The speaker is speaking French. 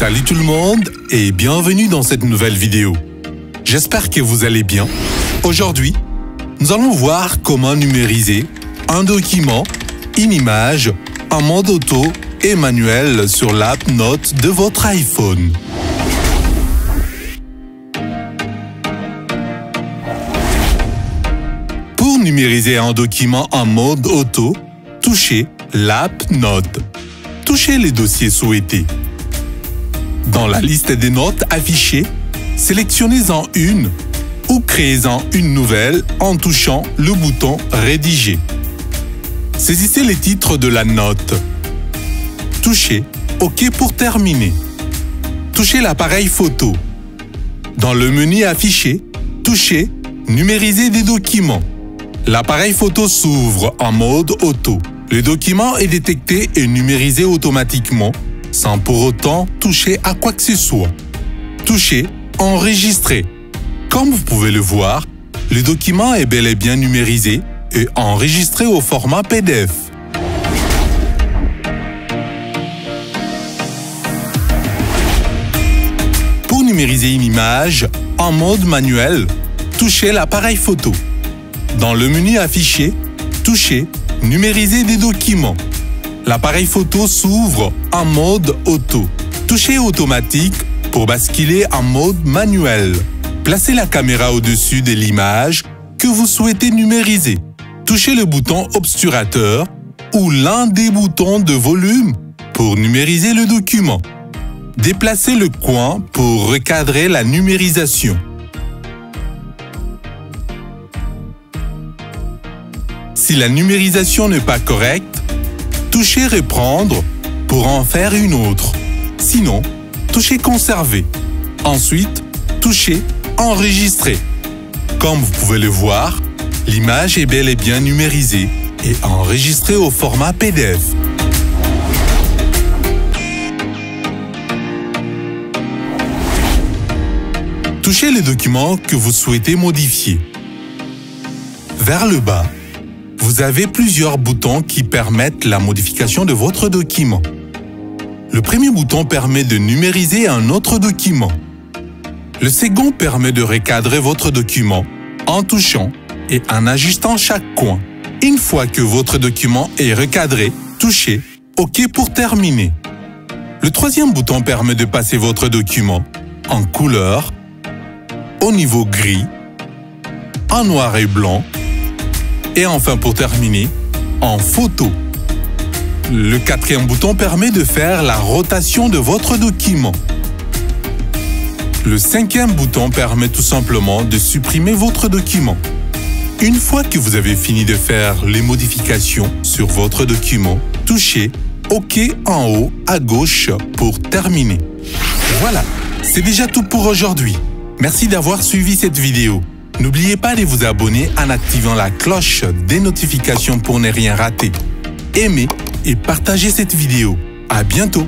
Salut tout le monde et bienvenue dans cette nouvelle vidéo. J'espère que vous allez bien. Aujourd'hui, nous allons voir comment numériser un document, une image, en mode auto et manuel sur l'app Notes de votre iPhone. Pour numériser un document en mode auto, touchez l'app Notes. Touchez les dossiers souhaités. Dans la liste des notes affichées, sélectionnez-en une ou créez-en une nouvelle en touchant le bouton « Rédiger ». Saisissez les titres de la note. Touchez « OK » pour terminer. Touchez l'appareil photo. Dans le menu affiché, touchez « Numériser des documents ». L'appareil photo s'ouvre en mode auto. Le document est détecté et numérisé automatiquement, sans pour autant toucher à quoi que ce soit. Touchez « Enregistrer ». Comme vous pouvez le voir, le document est bel et bien numérisé et enregistré au format PDF. Pour numériser une image en mode manuel, touchez l'appareil photo. Dans le menu affiché, touchez « Numériser des documents ». L'appareil photo s'ouvre en mode auto. Touchez automatique pour basculer en mode manuel. Placez la caméra au-dessus de l'image que vous souhaitez numériser. Touchez le bouton obturateur ou l'un des boutons de volume pour numériser le document. Déplacez le coin pour recadrer la numérisation. Si la numérisation n'est pas correcte, touchez « Reprendre » pour en faire une autre. Sinon, touchez « Conserver ». Ensuite, touchez « Enregistrer ». Comme vous pouvez le voir, l'image est bel et bien numérisée et enregistrée au format PDF. Touchez le document que vous souhaitez modifier. Vers le bas, vous avez plusieurs boutons qui permettent la modification de votre document. Le premier bouton permet de numériser un autre document. Le second permet de recadrer votre document en touchant et en ajustant chaque coin. Une fois que votre document est recadré, touchez « OK » pour terminer. Le troisième bouton permet de passer votre document en couleur, au niveau gris, en noir et blanc, et enfin pour terminer, en photo. Le quatrième bouton permet de faire la rotation de votre document. Le cinquième bouton permet tout simplement de supprimer votre document. Une fois que vous avez fini de faire les modifications sur votre document, touchez OK en haut à gauche pour terminer. Voilà, c'est déjà tout pour aujourd'hui. Merci d'avoir suivi cette vidéo. N'oubliez pas de vous abonner en activant la cloche des notifications pour ne rien rater. Aimez et partagez cette vidéo. À bientôt!